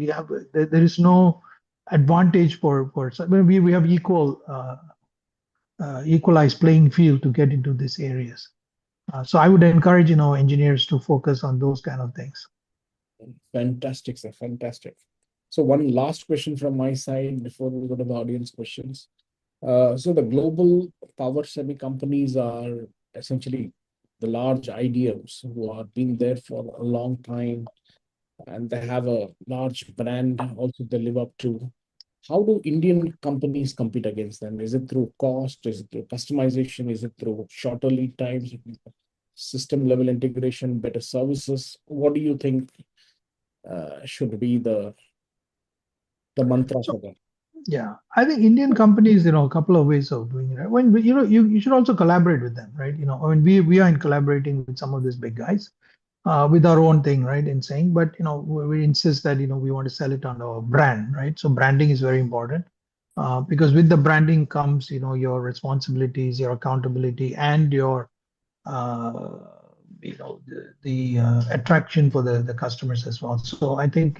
have, there is no advantage so, I mean, we have equalized playing field to get into these areas. So I would encourage, engineers to focus on those kind of things. Fantastic, sir. Fantastic. So one last question from my side before we go to the audience questions. So the global power semi companies are essentially the large IDMs who have been there for a long time, and they have a large brand also they live up to. How do Indian companies compete against them? Is it through cost? Is it through customization? Is it through shorter lead times, system level integration, better services? What do you think should be the mantra for that? Yeah, I think Indian companies, a couple of ways of doing it. When you should also collaborate with them, right? I mean, we are in collaborating with some of these big guys, with our own thing, right? In saying, but we insist that we want to sell it on our brand, right? So branding is very important, because with the branding comes your responsibilities, your accountability, and your uh, the attraction for the customers as well. So I think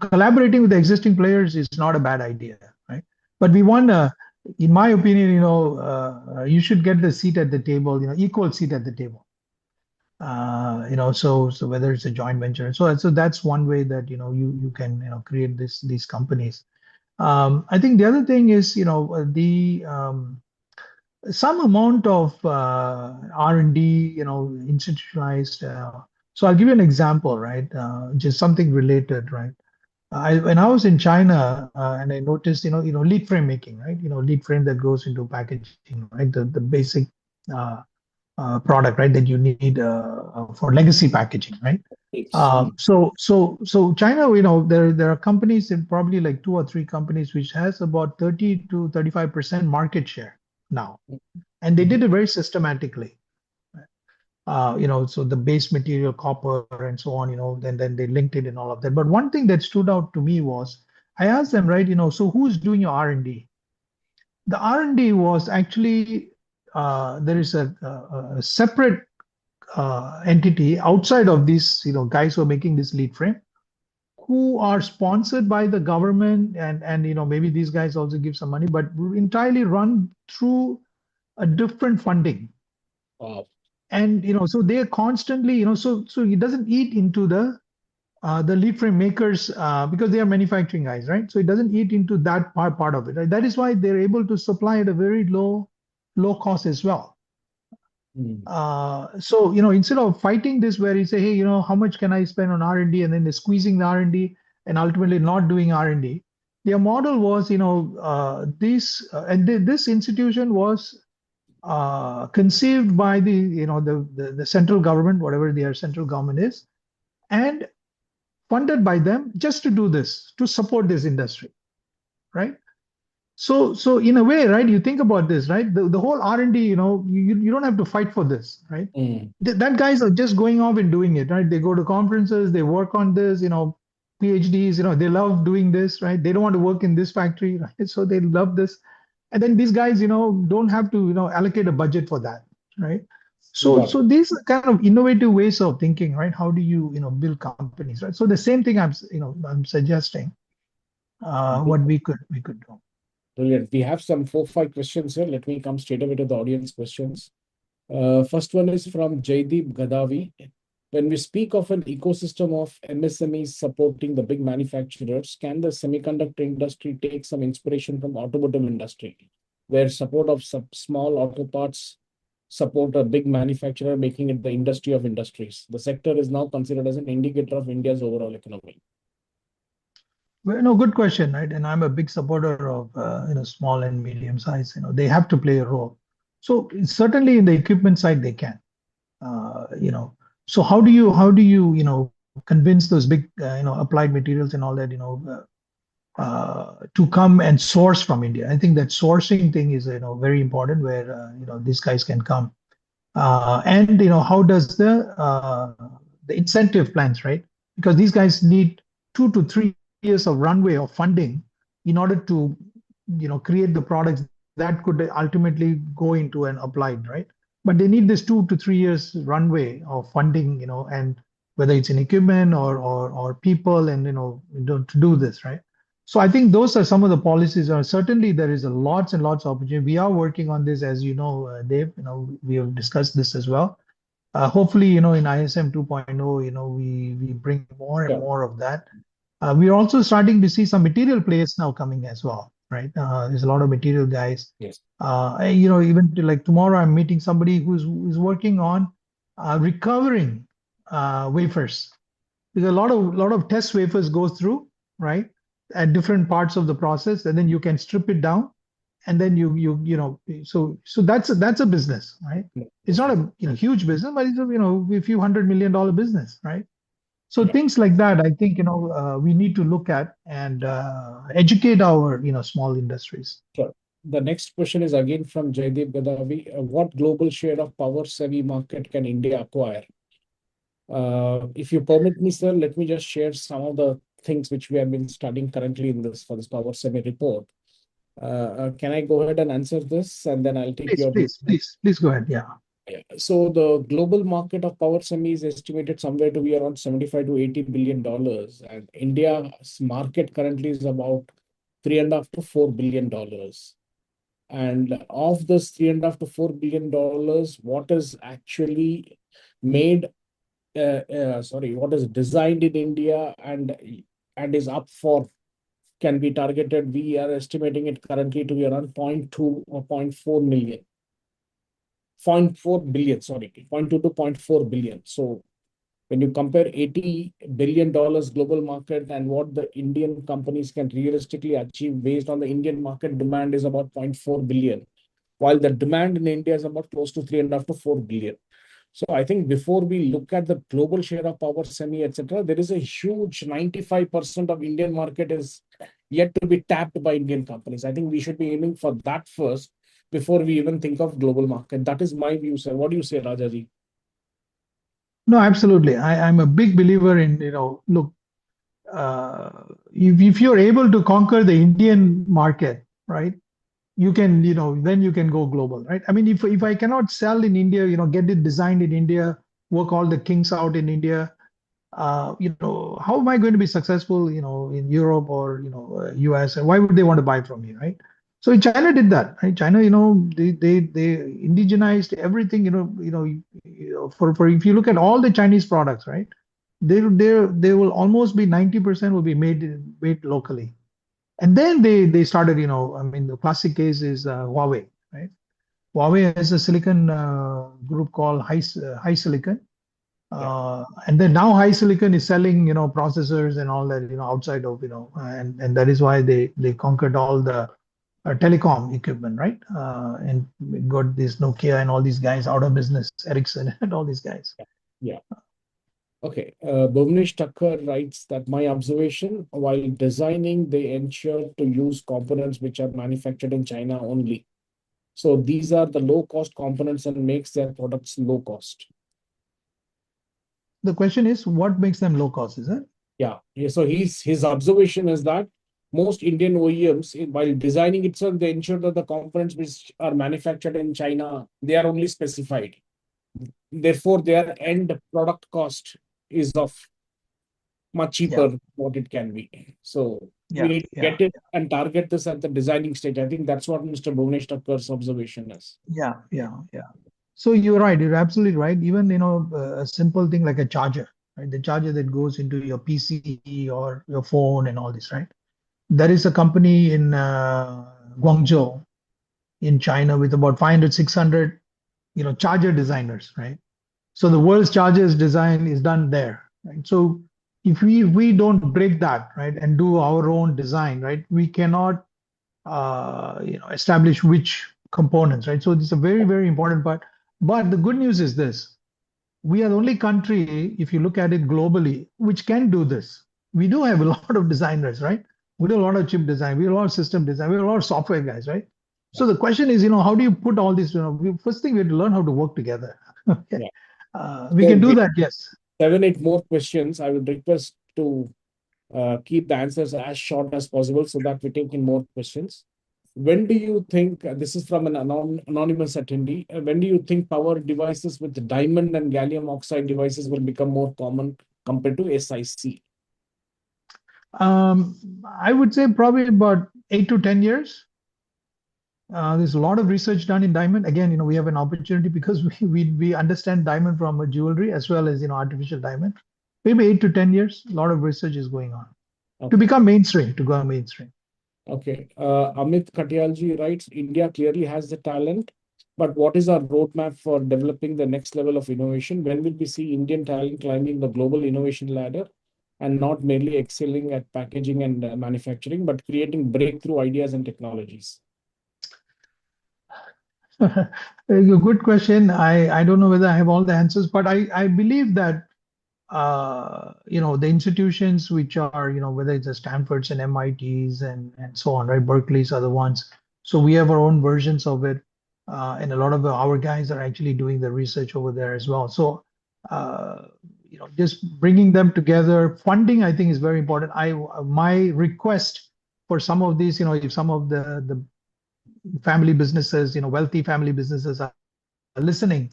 collaborating with the existing players is not a bad idea, right? But we want to, in my opinion, you should get the seat at the table, equal seat at the table. So whether it's a joint venture, so that's one way that you can create these companies. I think the other thing is the some amount of R&D, institutionalized. So I'll give you an example, right? Just something related, right? When I was in China, and I noticed, lead frame making, right? Lead frame that goes into packaging, right? The basic uh, product, right? That you need for legacy packaging, right? Yes. So China, there are companies, and probably like two or three companies, which has about 30 to 35% market share now, and they did it very systematically. So the base material, copper, and so on, then they linked it and all of that. But one thing that stood out to me was I asked them, right, so who's doing your R&D? The R&D was actually there is a separate entity outside of these, guys who are making this lead frame, who are sponsored by the government, and maybe these guys also give some money, but entirely run through a different funding. Wow. And so they're constantly, so it doesn't eat into the lead frame makers, because they are manufacturing guys, right? So it doesn't eat into that part of it, right? That is why they're able to supply at a very low cost as well. So instead of fighting this, where you say, hey, how much can I spend on R&D, and then they're squeezing the R&D and ultimately not doing R&D, their model was, this institution was conceived by the central government, whatever their central government is, and funded by them just to do this, to support this industry, right? So in a way, right, you think about this, right? The whole R&D, you don't have to fight for this, right? That guys are just going off and doing it, right? They go to conferences, they work on this, PhDs, they love doing this, right? They don't want to work in this factory, right? So they love this. And then these guys, don't have to, allocate a budget for that, right? So these are kind of innovative ways of thinking, right? How do you, build companies, right? So the same thing I'm suggesting, what we could do. Brilliant. We have some 4, 5 questions here. Let me come straight away to the audience questions. First one is from Jaideep Gadavi. When we speak of an ecosystem of MSMEs supporting the big manufacturers, can the semiconductor industry take some inspiration from automotive industry, where support of small auto parts support a big manufacturer, making it the industry of industries? The sector is now considered as an indicator of India's overall economy. Well, no, good question, right? And I'm a big supporter of small and medium size. They have to play a role. So certainly in the equipment side they can. So how do you convince those big applied materials and all that to come and source from India? I think that sourcing thing is very important, where these guys can come. And how does the incentive plans, right? Because these guys need 2 to 3 years of runway of funding in order to create the products that could ultimately go into an applied, right? But they need this 2 to 3 years runway of funding, and whether it's in equipment or people, and to do this, right? So I think those are some of the policies. Certainly there is a lots and lots of opportunity. We are working on this, as Dave. We have discussed this as well. Hopefully, in ISM 2.0, we bring more and more of that. We are also starting to see some material players now coming as well, right? There's a lot of material guys. Yes. Even like tomorrow, I'm meeting somebody who's working on recovering wafers, because a lot of test wafers go through, right, at different parts of the process, and then you can strip it down, and then so that's a business, right? It's not a huge business, but it's a few $100 million business, right? So Yeah. things like that, I think, we need to look at and educate our, small industries. Sure. The next question is again from Jaideep Gadavi. What global share of power semi market can India acquire? If you permit me, sir, let me just share some of the things which we have been studying currently in this for this power semi report. Can I go ahead and answer this, and then I'll take Please, your view? please, please, please go ahead. Yeah. Yeah. So the global market of power semi is estimated somewhere to be around 75 to 80 billion dollars, and India's market currently is about 3.5 to 4 billion dollars. And of this 3.5 to 4 billion dollars, what is actually made, what is designed in India and is up for can be targeted. We are estimating it currently to be around zero point 0.2 or 0.4 million. 0.4 billion, sorry, 0.2 to 0.4 billion. So when you compare $80 billion global market and what the Indian companies can realistically achieve based on the Indian market demand is about 0.4 billion, while the demand in India is about close to 3.5 to 4 billion. So I think before we look at the global share of power semi, etc., there is a huge 95% of Indian market is yet to be tapped by Indian companies. I think we should be aiming for that first before we even think of global market. That is my view, sir. What do you say, Rajaji? No, absolutely. I'm a big believer in, look, if you're able to conquer the Indian market, right, you can, then you can go global, right? I mean, if I cannot sell in India, get it designed in India, work all the kinks out in India, how am I going to be successful, in Europe or, US? And why would they want to buy from me, right? So China did that, right? China, they indigenized everything, for if you look at all the Chinese products, right? They will almost be 90% will be made locally. And then they started, I mean, the classic case is Huawei, right? Huawei has a silicon group called High Silicon. Yeah, And then now High Silicon is selling, processors and all that, outside of, and that is why they conquered all the telecom equipment, right? And got this Nokia and all these guys out of business, Ericsson and all these guys. yeah. Okay. Bhuvnesh Thakkar writes that my observation, while designing, they ensure to use components which are manufactured in China only. So these are the low cost components and makes their products low cost. The question is, what makes them low cost, is it? Yeah. So his observation is that most Indian OEMs, while designing itself, they ensure that the components which are manufactured in China, they are only specified. Therefore, their end product cost is of much Yeah, cheaper what it can be. So we yeah, need to yeah, get it and target this at the designing stage. I think that's what Mr. Bhuvnesh Thakkar's observation is. yeah, yeah, yeah. So you're right. You're absolutely right. Even, a simple thing like a charger, right? The charger that goes into your PC or your phone and all this, right? There is a company in Guangzhou in China with about 500, 600, charger designers, right? So the world's chargers design is done there, right? So if we don't break that, right, and do our own design, right, we cannot, establish which components, right? So it's a very, very important part. But the good news is this: we are the only country, if you look at it globally, which can do this. We do have a lot of designers, right? We do a lot of chip design, we do a lot of system design, we do a lot of software guys, right? So the question is, how do you put all this? First thing we have to learn how to work together. Okay, Yeah. we So can do we that, yes. 7, 8 more questions. I would request to keep the answers as short as possible so that we take in more questions. When do you think, this is from an anonymous attendee, when do you think power devices with diamond and gallium oxide devices will become more common compared to SiC? I would say probably about 8 to 10 years. There's a lot of research done in diamond. Again, we have an opportunity because we understand diamond from a jewelry as well as, artificial diamond. Maybe 8 to 10 years. A lot of research is going on to Okay. become mainstream, to go mainstream. Okay. Amit Katyalji writes, India clearly has the talent, but what is our roadmap for developing the next level of innovation? When will we see Indian talent climbing the global innovation ladder and not merely excelling at packaging and manufacturing, but creating breakthrough ideas and technologies? A good question. I don't know whether I have all the answers, but I believe that the institutions which are, whether it's the Stanfords and MITs and so on, right? Berkeley's are the ones. So we have our own versions of it. And a lot of our guys are actually doing the research over there as well. So, just bringing them together. Funding, I think, is very important. My request for some of these, if some of the family businesses, wealthy family businesses are listening,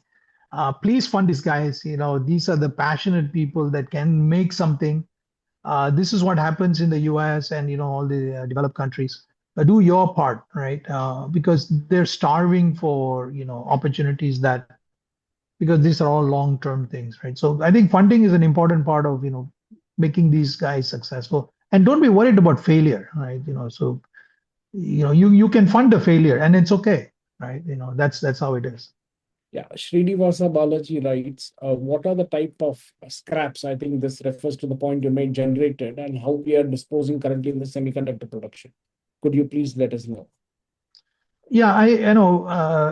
please fund these guys. These are the passionate people that can make something. This is what happens in the US and all the developed countries. Do your part, right? Because they're starving for opportunities, that because these are all long-term things, right? So I think funding is an important part of making these guys successful. And don't be worried about failure, right? So you can fund a failure and it's okay, right? That's how it is. Yeah, Srinivasa Balaji writes, what are the type of scraps? I think this refers to the point you made, generated, and how we are disposing currently in the semiconductor production. Could you please let us know? Yeah,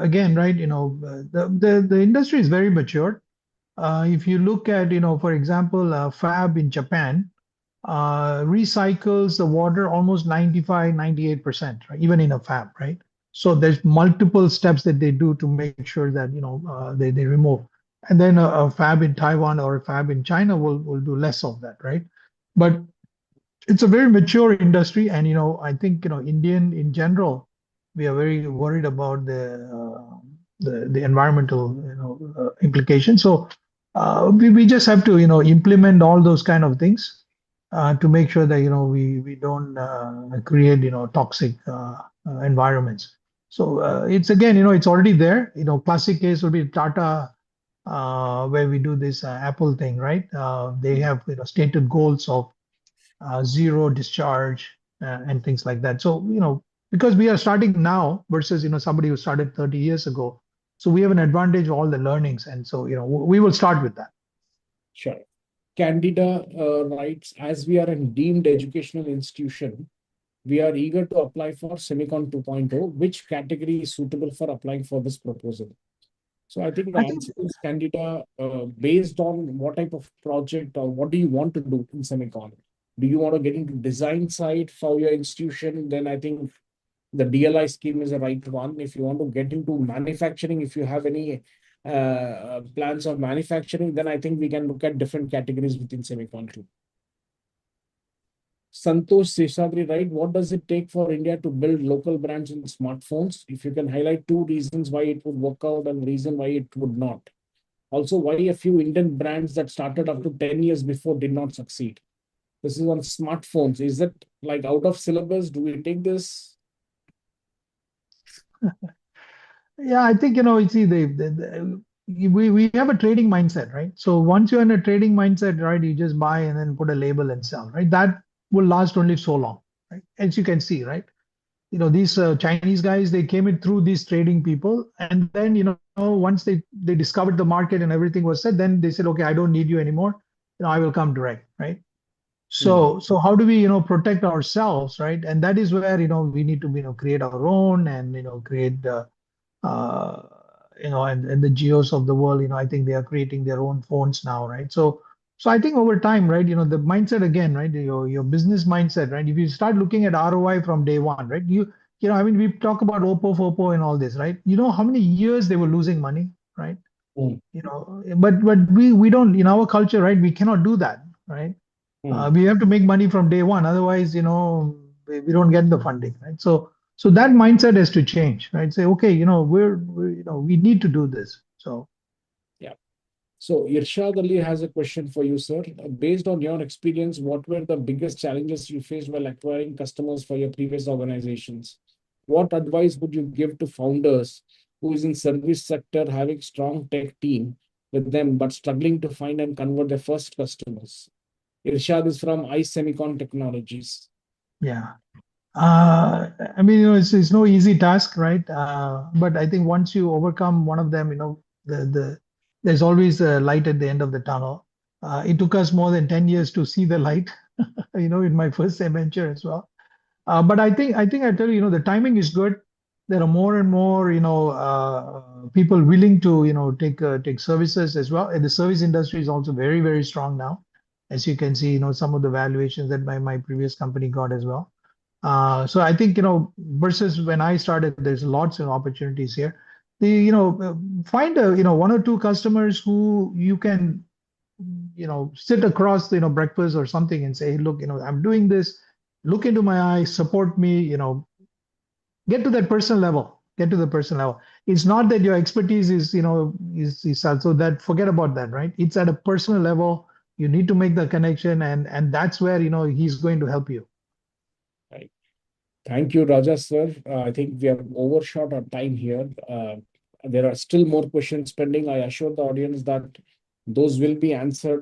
again, right, the industry is very mature. If you look at, for example, fab in Japan, recycles the water almost 95, 98%, right? Even in a fab, right? So there's multiple steps that they do to make sure that, they remove. And then a fab in Taiwan or a fab in China will do less of that, right? But it's a very mature industry. And, I think, Indian in general, we are very worried about the environmental, implications. So we just have to, implement all those kind of things to make sure that we don't create toxic environments. So it's again, it's already there. Classic case would be Tata, where we do this Apple thing, right? They have stated goals of zero discharge and things like that. So because we are starting now versus somebody who started 30 years ago, so we have an advantage of all the learnings, and so we will start with that. Sure. Candida writes, as we are a deemed educational institution, we are eager to apply for Semicon 2.0. Which category is suitable for applying for this proposal? So I think the I think answer is, Candida, based on what type of project or what do you want to do in Semicon? Do you want to get into design side for your institution? Then I think the DLI scheme is the right one. If you want to get into manufacturing, if you have any plans of manufacturing, then I think we can look at different categories within Semicon too. Santosh Seshadri, right? What does it take for India to build local brands in smartphones? If you can highlight two reasons why it would work out and reason why it would not. Also, why a few Indian brands that started up to 10 years before did not succeed. This is on smartphones. Is it like out of syllabus? Do we take this? Yeah, I think you see we have a trading mindset, right? So once you're in a trading mindset, right, you just buy and then put a label and sell, right? That will last only so long, right? As you can see, right? These Chinese guys, they came in through these trading people, and then once they discovered the market and everything was set, then they said, okay, I don't need you anymore. I will come direct, right? So how do we protect ourselves, right? And that is where we need to create our own and create the uh, and the geos of the world. I think they are creating their own phones now, right? So I think over time, right, the mindset again, right, your business mindset, right? If you start looking at ROI from day one, right, I mean, we talk about Oppo and all this, right? You know how many years they were losing money, right? Mm. But we don't, in our culture, right, we cannot do that, right? We have to make money from day one, otherwise we don't get the funding, right? So that mindset has to change, right? Say, okay, we need to do this. So Yeah. So Irshad Ali has a question for you, sir. Based on your experience, what were the biggest challenges you faced while acquiring customers for your previous organizations? What advice would you give to founders who is in service sector having strong tech team with them but struggling to find and convert their first customers? Irshad is from iSemicon Technologies. yeah. I mean, it's no easy task, right? But I think once you overcome one of them, there's always a light at the end of the tunnel. It took us more than 10 years to see the light, in my first venture as well. But I think I tell you, the timing is good. there are more and more, people willing to, take services as well. And the service industry is also very, very strong now. As you can see, some of the valuations that my previous company got as well. So I think, versus when I started, there's lots of opportunities here. Find one or two customers who you can, sit across, breakfast or something and say, "Hey, look, I'm doing this. Look into my eyes, support me, get to that personal level. Get to the personal level. It's not that your expertise is also that, forget about that, right? It's at a personal level. You need to make the connection, and that's where, he's going to help you." Right. Thank you, Raja sir. I think we have overshot our time here. There are still more questions pending. I assure the audience that those will be answered